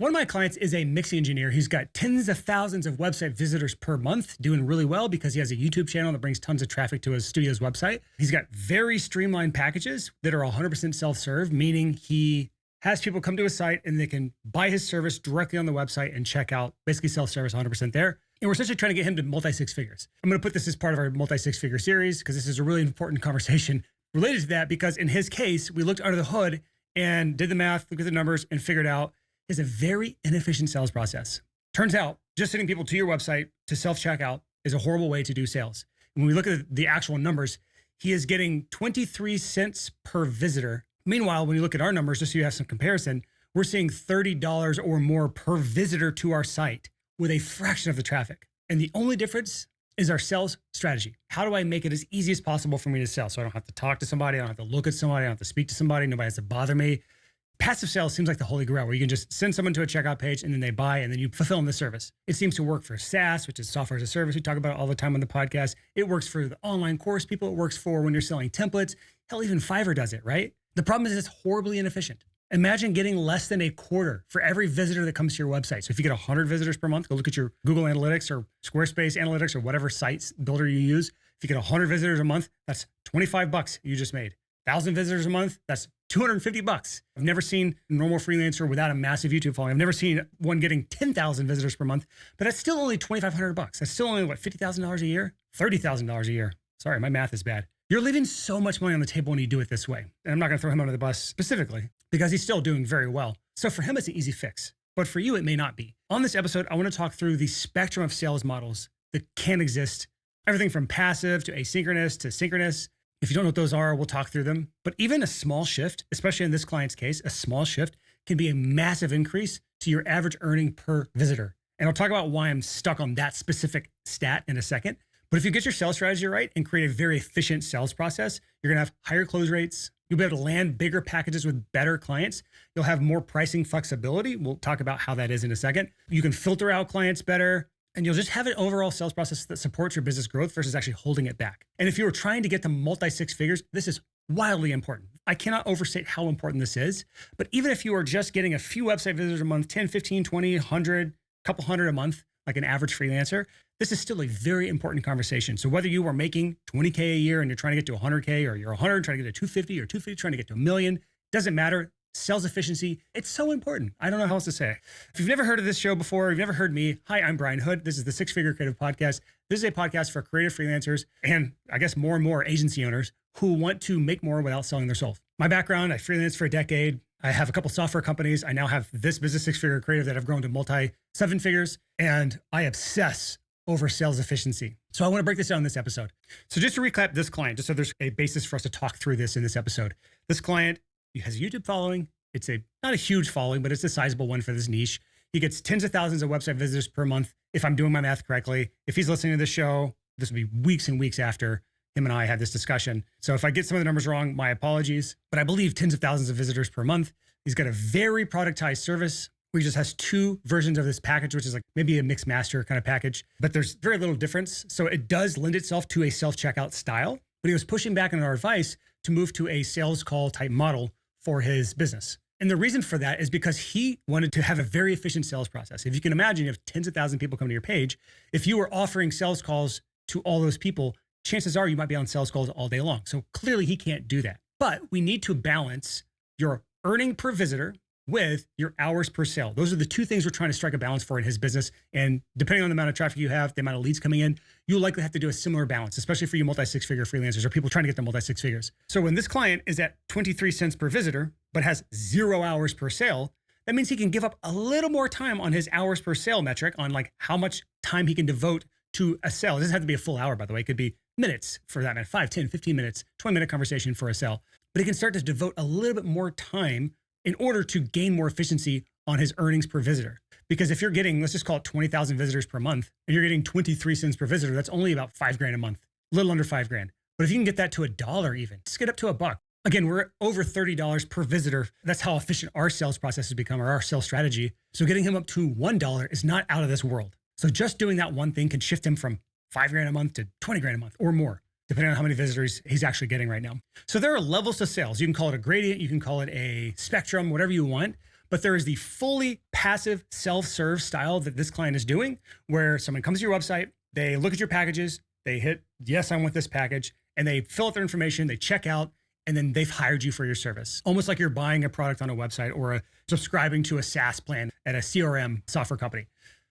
One of my clients is a mixing engineer. He's got tens of thousands of website visitors per month, doing really well because he has a YouTube channel that brings tons of traffic to his studio's website. He's got very streamlined packages that are 100% self-serve, meaning he has people come to his site and they can buy his service directly on the website and check out, basically self-service 100% there. And we're essentially trying to get him to multi-six figures. I'm going to put this as part of our multi-six figure series because this is a really important conversation related to that, because in his case, we looked under the hood and did the math, looked at the numbers, and figured out is a very inefficient sales process. Turns out just sending people to your website to self-checkout is a horrible way to do sales. When we look at the actual numbers, he is getting 23 cents per visitor. Meanwhile, when you look at our numbers, just so you have some comparison, we're seeing $30 or more per visitor to our site with a fraction of the traffic. And the only difference is our sales strategy. How do I make it as easy as possible for me to sell? So I don't have to talk to somebody, I don't have to look at somebody, I don't have to speak to somebody, nobody has to bother me. Passive sales seems like the holy grail, where you can just send someone to a checkout page and then they buy and then you fulfill them the service. It seems to work for SaaS, which is software as a service. We talk about it all the time on the podcast. It works for the online course people. It works for when you're selling templates. Hell, even Fiverr does it, right? The problem is it's horribly inefficient. Imagine getting less than a quarter for every visitor that comes to your website. So if you get 100 visitors per month, go look at your Google Analytics or Squarespace Analytics or whatever sites builder you use. If you get 100 visitors a month, that's $25 you just made. 1,000 visitors a month, that's $250. I've never seen a normal freelancer without a massive YouTube following. I've never seen one getting 10,000 visitors per month, but that's still only $2,500. That's still only what, $50,000 a year? $30,000 a year. Sorry, my math is bad. You're leaving so much money on the table when you do it this way. And I'm not going to throw him under the bus specifically because he's still doing very well. So for him, it's an easy fix, but for you, it may not be. On this episode, I want to talk through the spectrum of sales models that can exist. Everything from passive to asynchronous to synchronous. If you don't know what those are, we'll talk through them. But even a small shift, especially in this client's case, a small shift can be a massive increase to your average earning per visitor. And I'll talk about why I'm stuck on that specific stat in a second. But if you get your sales strategy right and create a very efficient sales process, you're going to have higher close rates. You'll be able to land bigger packages with better clients. You'll have more pricing flexibility. We'll talk about how that is in a second. You can filter out clients better. And you'll just have an overall sales process that supports your business growth versus actually holding it back. And if you were trying to get to multi-six figures, this is wildly important. I cannot overstate how important this is. But even if you are just getting a few website visitors a month, 10, 15, 20, 100, couple hundred a month, like an average freelancer, this is still a very important conversation. So whether you are making 20K a year and you're trying to get to 100K, or you're 100 trying to get to 250, or 250 trying to get to $1 million, doesn't matter. Sales efficiency, it's so important. I don't know how else to say it. If you've never heard of this show before, you've never heard me, hi, I'm Brian Hood. This is the Six Figure Creative Podcast. This is a podcast for creative freelancers and I guess more and more agency owners who want to make more without selling their soul. My background, I freelanced for a decade. I have a couple software companies. I now have this business, Six Figure Creative, that I've grown to multi seven figures, and I obsess over sales efficiency. So I want to break this down in this episode. So just to recap this client, just so there's a basis for us to talk through this in this episode. This client has a YouTube following. It's not a huge following, but it's a sizable one for this niche. He gets tens of thousands of website visitors per month. If I'm doing my math correctly, if he's listening to this show, this will be weeks and weeks after him and I had this discussion. So if I get some of the numbers wrong, my apologies, but I believe tens of thousands of visitors per month. He's got a very productized service where he just has two versions of this package, which is like maybe a mixed master kind of package, but there's very little difference. So it does lend itself to a self-checkout style, but he was pushing back on our advice to move to a sales call type model for his business. And the reason for that is because he wanted to have a very efficient sales process. If you can imagine, you have tens of thousands of people come to your page. If you were offering sales calls to all those people, chances are you might be on sales calls all day long. So clearly he can't do that. But we need to balance your earning per visitor with your hours per sale. Those are the two things we're trying to strike a balance for in his business. And depending on the amount of traffic you have, the amount of leads coming in, you'll likely have to do a similar balance, especially for you multi-six figure freelancers or people trying to get to multi-six figures. So when this client is at 23 cents per visitor, but has 0 hours per sale, that means he can give up a little more time on his hours per sale metric, on like how much time he can devote to a sale. It doesn't have to be a full hour, by the way. It could be minutes for that, 5, 10, 15 minutes, 20-minute conversation for a sale. But he can start to devote a little bit more time in order to gain more efficiency on his earnings per visitor. Because if you're getting, let's just call it 20,000 visitors per month, and you're getting 23 cents per visitor, that's only about $5,000 a month, a little under $5,000. But if you can get that to $1 even, just get up to $1. Again, we're at over $30 per visitor. That's how efficient our sales process has become, or our sales strategy. So getting him up to $1 is not out of this world. So just doing that one thing can shift him from $5,000 a month to $20,000 a month or more, depending on how many visitors he's actually getting right now. So there are levels to sales. You can call it a gradient, you can call it a spectrum, whatever you want. But there is the fully passive self-serve style that this client is doing, where someone comes to your website, they look at your packages, they hit, yes, I want this package, and they fill out their information, they check out, and then they've hired you for your service. Almost like you're buying a product on a website or subscribing to a SaaS plan at a CRM software company.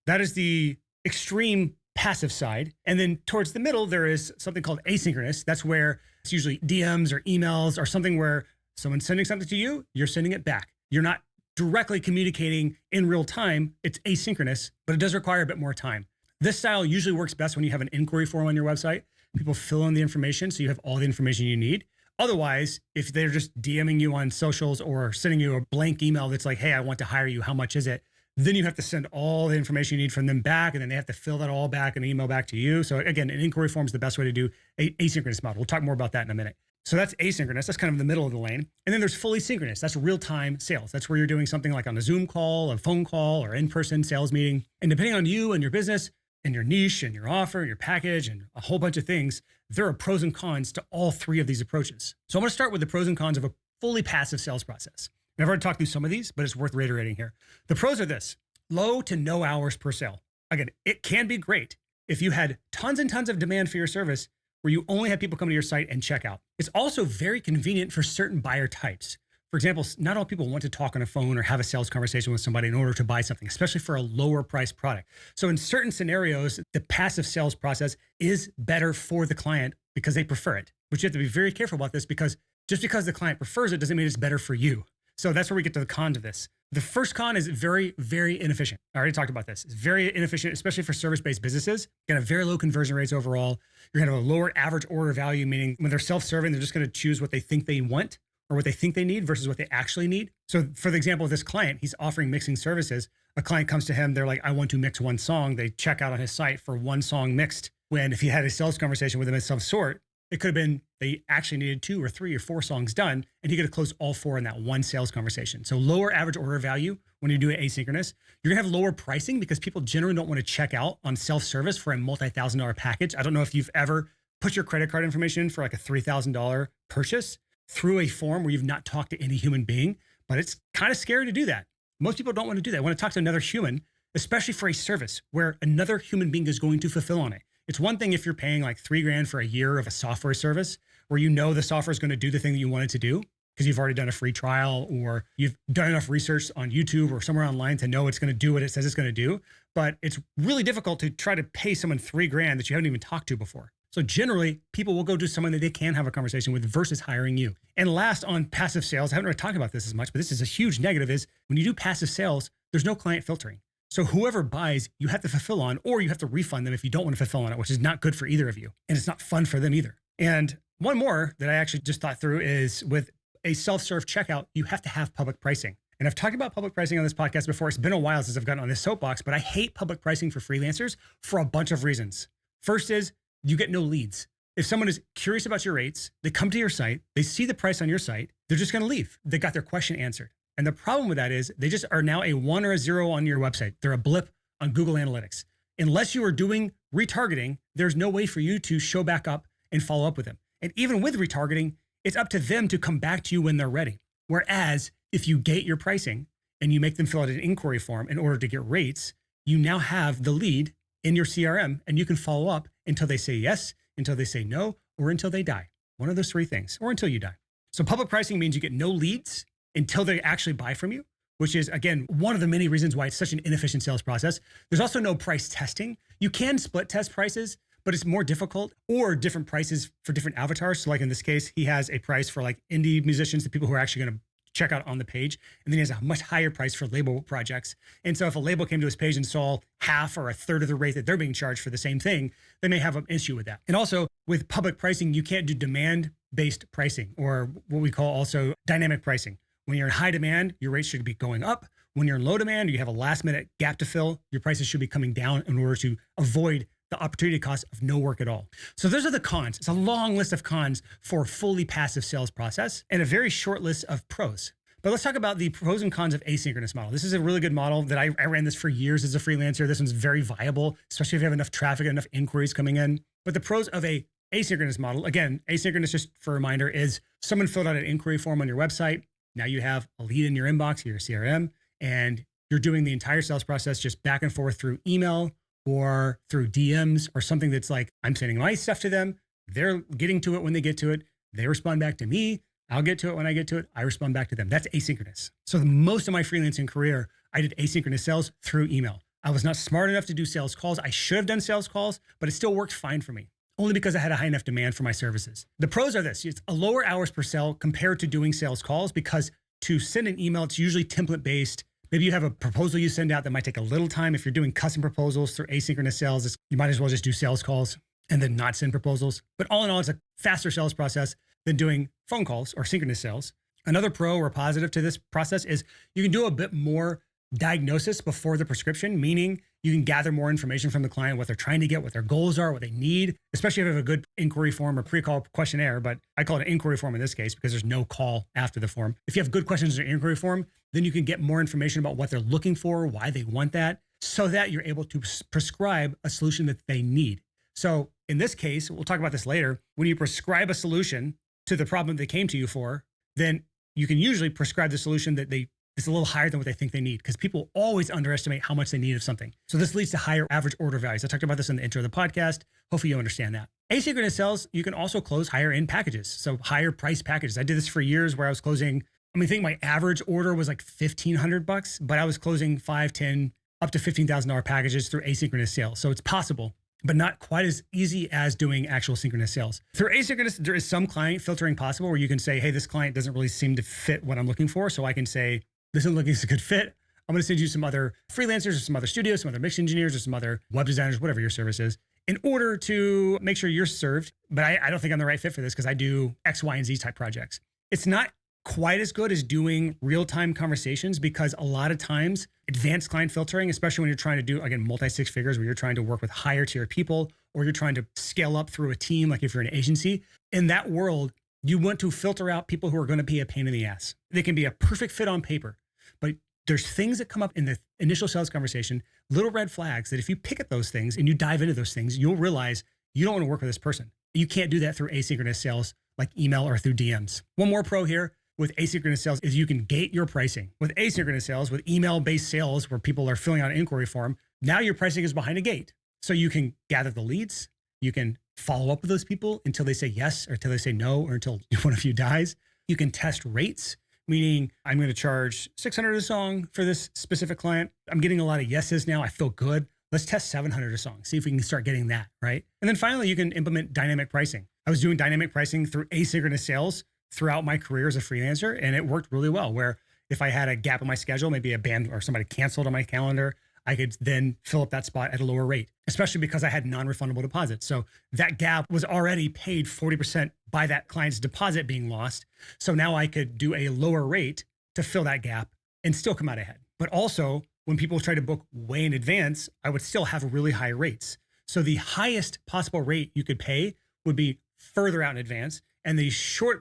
That is the extreme passive side. And then towards the middle, there is something called asynchronous. That's where it's usually DMs or emails or something where someone's sending something to you, you're sending it back. You're not directly communicating in real time. It's asynchronous, but it does require a bit more time. This style usually works best when you have an inquiry form on your website. People fill in the information so you have all the information you need. Otherwise, if they're just DMing you on socials or sending you a blank email that's like, hey, I want to hire you, how much is it? Then you have to send all the information you need from them back, and then they have to fill that all back and email back to you. So again, an inquiry form is the best way to do an asynchronous model. We'll talk more about that in a minute. So that's asynchronous. That's kind of the middle of the lane. And then there's fully synchronous. That's real-time sales. That's where you're doing something like on a Zoom call, a phone call, or in-person sales meeting. And depending on you and your business and your niche and your offer, your package, and a whole bunch of things, there are pros and cons to all three of these approaches. So I'm going to start with the pros and cons of a fully passive sales process. And I've already talked through some of these, but it's worth reiterating here. The pros are this: low to no hours per sale. Again, it can be great if you had tons and tons of demand for your service where you only have people come to your site and check out. It's also very convenient for certain buyer types. For example, not all people want to talk on a phone or have a sales conversation with somebody in order to buy something, especially for a lower price product. So in certain scenarios, the passive sales process is better for the client because they prefer it. But you have to be very careful about this, because just because the client prefers it doesn't mean it's better for you. So that's where we get to the cons of this. The first con is very, very inefficient. I already talked about this. It's very inefficient, especially for service-based businesses. You're going to have very low conversion rates overall. You're going to have a lower average order value, meaning when they're self-serving, they're just going to choose what they think they want or what they think they need versus what they actually need. So for the example of this client, he's offering mixing services. A client comes to him, they're like, I want to mix one song. They check out on his site for one song mixed. When if he had a sales conversation with him of some sort, it could have been they actually needed 2 or 3 or 4 songs done, and he could have closed all 4 in that one sales conversation. So lower average order value when you do it asynchronous. You're gonna have lower pricing because people generally don't want to check out on self-service for a multi-$1,000 package. I don't know if you've ever put your credit card information in for like a $3,000 purchase through a form where you've not talked to any human being, but it's kind of scary to do that. Most people don't want to do that. They want to talk to another human, especially for a service where another human being is going to fulfill on it. It's one thing if you're paying like $3,000 for a year of a software service where you know the software is going to do the thing that you want it to do because you've already done a free trial or you've done enough research on YouTube or somewhere online to know it's going to do what it says it's going to do. But it's really difficult to try to pay someone $3,000 that you haven't even talked to before. So generally, people will go to someone that they can have a conversation with versus hiring you. And last, on passive sales, I haven't really talked about this as much, but this is a huge negative, is when you do passive sales, there's no client filtering. So whoever buys, you have to fulfill on, or you have to refund them if you don't want to fulfill on it, which is not good for either of you. And it's not fun for them either. And one more that I actually just thought through is with a self-serve checkout, you have to have public pricing. And I've talked about public pricing on this podcast before. It's been a while since I've gotten on this soapbox, but I hate public pricing for freelancers for a bunch of reasons. First is you get no leads. If someone is curious about your rates, they come to your site, they see the price on your site, they're just going to leave. They got their question answered. And the problem with that is they just are now a 1 or a 0 on your website. They're a blip on Google Analytics. Unless you are doing retargeting, there's no way for you to show back up and follow up with them. And even with retargeting, it's up to them to come back to you when they're ready. Whereas if you gate your pricing and you make them fill out an inquiry form in order to get rates, you now have the lead in your CRM and you can follow up until they say yes, until they say no, or until they die. One of those 3 things, or until you die. So public pricing means you get no leads until they actually buy from you, which is, again, one of the many reasons why it's such an inefficient sales process. There's also no price testing. You can split test prices, but it's more difficult, or different prices for different avatars. So like in this case, he has a price for like indie musicians, the people who are actually going to check out on the page. And then he has a much higher price for label projects. And so if a label came to his page and saw half or a third of the rate that they're being charged for the same thing, they may have an issue with that. And also with public pricing, you can't do demand-based pricing, or what we call also dynamic pricing. When you're in high demand, your rates should be going up. When you're in low demand, you have a last minute gap to fill, your prices should be coming down in order to avoid the opportunity cost of no work at all. So those are the cons. It's a long list of cons for a fully passive sales process and a very short list of pros. But let's talk about the pros and cons of asynchronous model. This is a really good model that I ran this for years as a freelancer. This one's very viable, especially if you have enough traffic, enough inquiries coming in. But the pros of a asynchronous model, again, asynchronous, just for a reminder, is someone filled out an inquiry form on your website. Now you have a lead in your inbox, your CRM, and you're doing the entire sales process just back and forth through email or through DMs or something that's like, I'm sending my stuff to them. They're getting to it when they get to it. They respond back to me. I'll get to it when I get to it. I respond back to them. That's asynchronous. So most of my freelancing career, I did asynchronous sales through email. I was not smart enough to do sales calls. I should have done sales calls, but it still worked fine for me, only because I had a high enough demand for my services. The pros are this: it's a lower hours per sale compared to doing sales calls, because to send an email, it's usually template based. Maybe you have a proposal you send out that might take a little time. If you're doing custom proposals through asynchronous sales, you might as well just do sales calls and then not send proposals. But all in all, it's a faster sales process than doing phone calls or synchronous sales. Another pro or positive to this process is you can do a bit more diagnosis before the prescription, meaning you can gather more information from the client, what they're trying to get, what their goals are, what they need, especially if you have a good inquiry form or pre-call questionnaire. But I call it an inquiry form in this case because there's no call after the form. If you have good questions in your inquiry form, then you can get more information about what they're looking for, why they want that, so that you're able to prescribe a solution that they need. So in this case, we'll talk about this later, when you prescribe a solution to the problem they came to you for, then you can usually prescribe the solution that is a little higher than what they think they need, because people always underestimate how much they need of something. So this leads to higher average order values. I talked about this in the intro of the podcast. Hopefully you understand that. Asynchronous sales, you can also close higher end packages. So higher price packages. I did this for years where I was closing, I think my average order was like $1,500, but I was closing 5, 10, up to $15,000 packages through asynchronous sales. So it's possible, but not quite as easy as doing actual synchronous sales. Through asynchronous, there is some client filtering possible where you can say, hey, this client doesn't really seem to fit what I'm looking for. So I can say, this isn't looking as a good fit. I'm going to send you some other freelancers or some other studios, some other mix engineers or some other web designers, whatever your service is, in order to make sure you're served. But I don't think I'm the right fit for this because I do X, Y, and Z type projects. It's not quite as good as doing real-time conversations, because a lot of times advanced client filtering, especially when you're trying to do, again, multi-six figures, where you're trying to work with higher tier people, or you're trying to scale up through a team, like if you're an agency, in that world, you want to filter out people who are going to be a pain in the ass. They can be a perfect fit on paper, but there's things that come up in the initial sales conversation, little red flags, that if you pick at those things and you dive into those things, you'll realize you don't want to work with this person. You can't do that through asynchronous sales like email or through DMs. One more pro here with asynchronous sales is you can gate your pricing. With asynchronous sales, with email-based sales where people are filling out an inquiry form, now your pricing is behind a gate. So you can gather the leads, you can follow up with those people until they say yes or until they say no or until one of you dies. You can test rates, meaning I'm going to charge $600 a song for this specific client. I'm getting a lot of yeses now. I feel good. Let's test $700 a song, see if we can start getting that, right? And then finally, you can implement dynamic pricing. I was doing dynamic pricing through asynchronous sales throughout my career as a freelancer, and it worked really well, where if I had a gap in my schedule, maybe a band or somebody canceled on my calendar, I could then fill up that spot at a lower rate, especially because I had non-refundable deposits. So that gap was already paid 40% by that client's deposit being lost. So now I could do a lower rate to fill that gap and still come out ahead. But also, when people try to book way in advance, I would still have really high rates. So the highest possible rate you could pay would be further out in advance. And the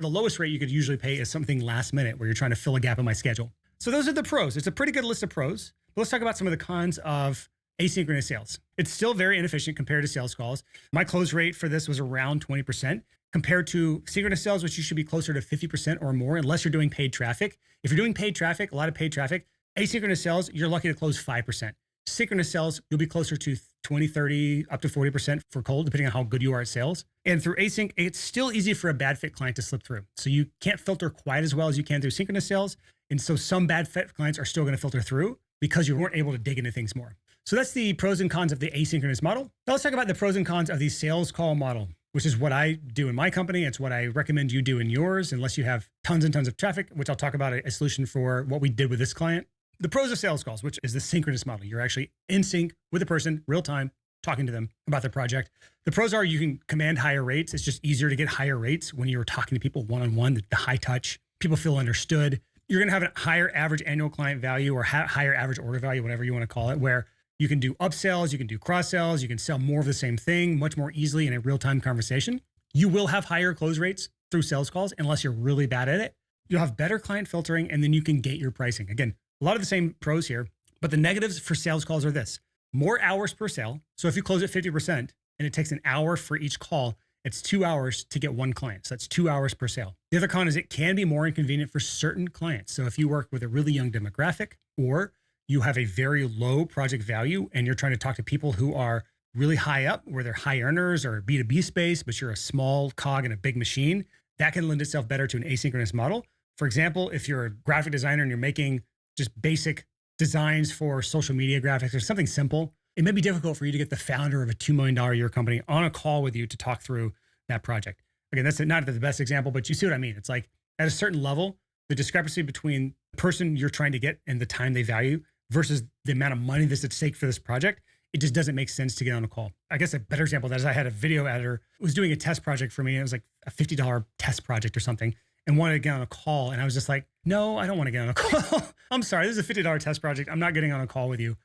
lowest rate you could usually pay is something last minute where you're trying to fill a gap in my schedule. So those are the pros. It's a pretty good list of pros. But let's talk about some of the cons of asynchronous sales. It's still very inefficient compared to sales calls. My close rate for this was around 20% compared to synchronous sales, which you should be closer to 50% or more, unless you're doing paid traffic. If you're doing paid traffic, a lot of paid traffic, asynchronous sales, you're lucky to close 5%. Synchronous sales, you'll be closer to 20, 30, up to 40% for cold, depending on how good you are at sales. And through async, it's still easy for a bad fit client to slip through. So you can't filter quite as well as you can through synchronous sales. And so some bad fit clients are still going to filter through because you weren't able to dig into things more. So that's the pros and cons of the asynchronous model. Now let's talk about the pros and cons of the sales call model, which is what I do in my company. It's what I recommend you do in yours, unless you have tons and tons of traffic, which I'll talk about a solution for what we did with this client. The pros of sales calls, which is the synchronous model. You're actually in sync with the person, real time, talking to them about their project. The pros are you can command higher rates. It's just easier to get higher rates when you're talking to people one-on-one, the high touch. People feel understood. You're going to have a higher average annual client value or higher average order value, whatever you want to call it, where you can do upsells, you can do cross sells, you can sell more of the same thing much more easily in a real-time conversation. You will have higher close rates through sales calls unless you're really bad at it. You'll have better client filtering, and then you can gate your pricing. Again, a lot of the same pros here, but the negatives for sales calls are this: more hours per sale. So if you close at 50% and it takes an hour for each call, it's 2 hours to get one client. So that's 2 hours per sale. The other con is it can be more inconvenient for certain clients. So if you work with a really young demographic, or you have a very low project value and you're trying to talk to people who are really high up, where they're high earners or B2B space, but you're a small cog in a big machine, that can lend itself better to an asynchronous model. For example, if you're a graphic designer and you're making just basic designs for social media graphics or something simple, it may be difficult for you to get the founder of a $2 million a year company on a call with you to talk through that project. Again, that's not the best example, but you see what I mean. It's like at a certain level, the discrepancy between the person you're trying to get and the time they value versus the amount of money that's at stake for this project, it just doesn't make sense to get on a call. I guess a better example of that is I had a video editor who was doing a test project for me. It was like a $50 test project or something, and wanted to get on a call. And I was just like, no, I don't want to get on a call. I'm sorry, this is a $50 test project. I'm not getting on a call with you.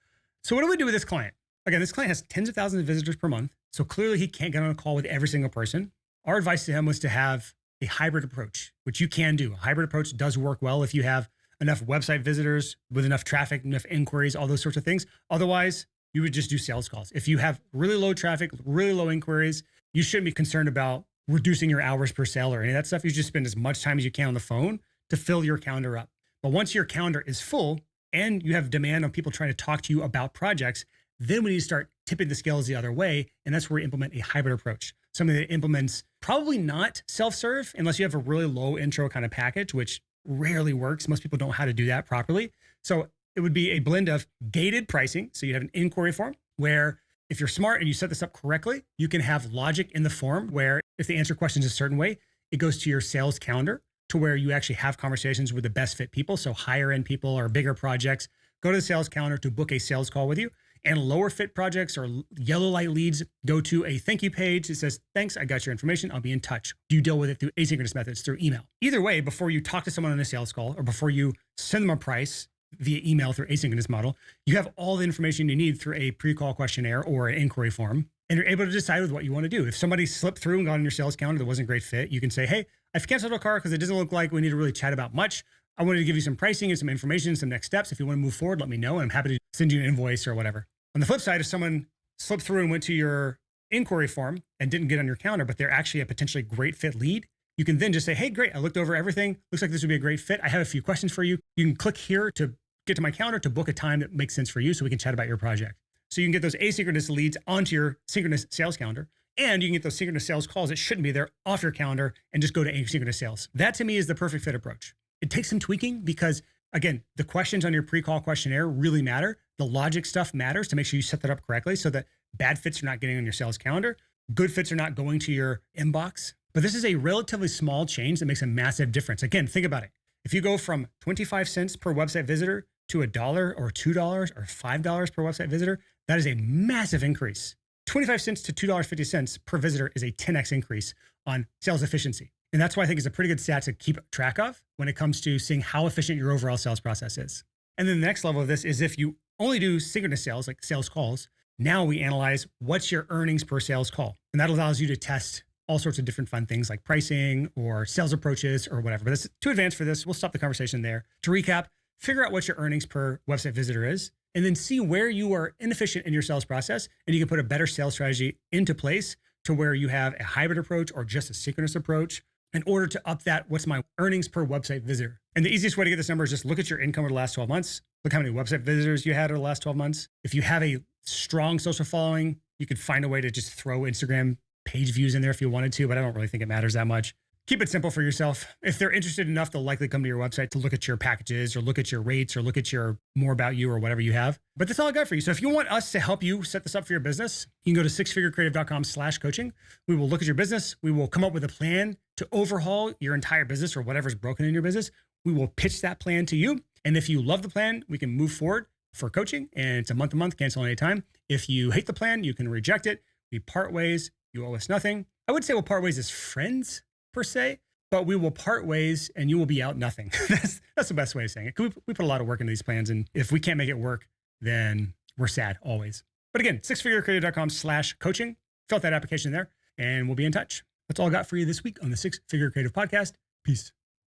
So what do we do with this client? Again, this client has tens of thousands of visitors per month. So clearly he can't get on a call with every single person. Our advice to him was to have a hybrid approach, which you can do. A hybrid approach does work well if you have enough website visitors with enough traffic, enough inquiries, all those sorts of things. Otherwise, you would just do sales calls. If you have really low traffic, really low inquiries, you shouldn't be concerned about reducing your hours per sale or any of that stuff. You just spend as much time as you can on the phone to fill your calendar up. But once your calendar is full and you have demand on people trying to talk to you about projects, then we need to start tipping the scales the other way. And that's where we implement a hybrid approach. Something that implements probably not self-serve unless you have a really low intro kind of package, which rarely works. Most people don't know how to do that properly. So it would be a blend of gated pricing. So you have an inquiry form where if you're smart and you set this up correctly, you can have logic in the form where if they answer questions a certain way, it goes to your sales calendar to where you actually have conversations with the best fit people. So higher end people or bigger projects, go to the sales calendar to book a sales call with you. And lower fit projects or yellow light leads go to a thank you page. It says, thanks, I got your information. I'll be in touch. Do you deal with it through asynchronous methods, through email? Either way, before you talk to someone on a sales call or before you send them a price via email through asynchronous model, you have all the information you need through a pre-call questionnaire or an inquiry form. And you're able to decide with what you want to do. If somebody slipped through and got on your sales calendar that wasn't a great fit, you can say, hey, I've canceled a car because it doesn't look like we need to really chat about much. I wanted to give you some pricing and some information, some next steps. If you want to move forward, let me know. And I'm happy to send you an invoice or whatever. On the flip side, if someone slipped through and went to your inquiry form and didn't get on your calendar, but they're actually a potentially great fit lead, you can then just say, hey, great, I looked over everything. Looks like this would be a great fit. I have a few questions for you. You can click here to get to my calendar to book a time that makes sense for you so we can chat about your project. So you can get those asynchronous leads onto your synchronous sales calendar, and you can get those synchronous sales calls that shouldn't be there off your calendar and just go to asynchronous sales. That to me is the perfect fit approach. It takes some tweaking because, again, the questions on your pre-call questionnaire really matter. The logic stuff matters to make sure you set that up correctly so that bad fits are not getting on your sales calendar. Good fits are not going to your inbox. But this is a relatively small change that makes a massive difference. Again, think about it. If you go from 25 cents per website visitor to $1 or $2 or $5 per website visitor, that is a massive increase. 25 cents to $2.50 per visitor is a 10x increase on sales efficiency. And that's why I think it's a pretty good stat to keep track of when it comes to seeing how efficient your overall sales process is. And then the next level of this is if you only do synchronous sales, like sales calls, now we analyze what's your earnings per sales call. And that allows you to test all sorts of different fun things like pricing or sales approaches or whatever. But it's too advanced for this. We'll stop the conversation there. To recap, figure out what your earnings per website visitor is, and then see where you are inefficient in your sales process. And you can put a better sales strategy into place to where you have a hybrid approach or just a synchronous approach in order to up that, what's my earnings per website visitor. And the easiest way to get this number is just look at your income over the last 12 months. Look how many website visitors you had over the last 12 months. If you have a strong social following, you could find a way to just throw Instagram page views in there if you wanted to, but I don't really think it matters that much. Keep it simple for yourself. If they're interested enough, they'll likely come to your website to look at your packages or look at your rates or look at your more about you or whatever you have. But that's all I got for you. So if you want us to help you set this up for your business, you can go to sixfigurecreative.com/coaching. We will look at your business. We will come up with a plan to overhaul your entire business or whatever's broken in your business. We will pitch that plan to you. And if you love the plan, we can move forward for coaching, and it's a month-to-month, cancel anytime. If you hate the plan, you can reject it. We part ways. You owe us nothing. I would say we'll part ways as friends per se, but we will part ways and you will be out nothing. That's the best way of saying it. We put a lot of work into these plans, and if we can't make it work, then we're sad always. But again, sixfigurecreative.com/coaching. Fill out that application there and we'll be in touch. That's all I got for you this week on the Six Figure Creative Podcast. Peace.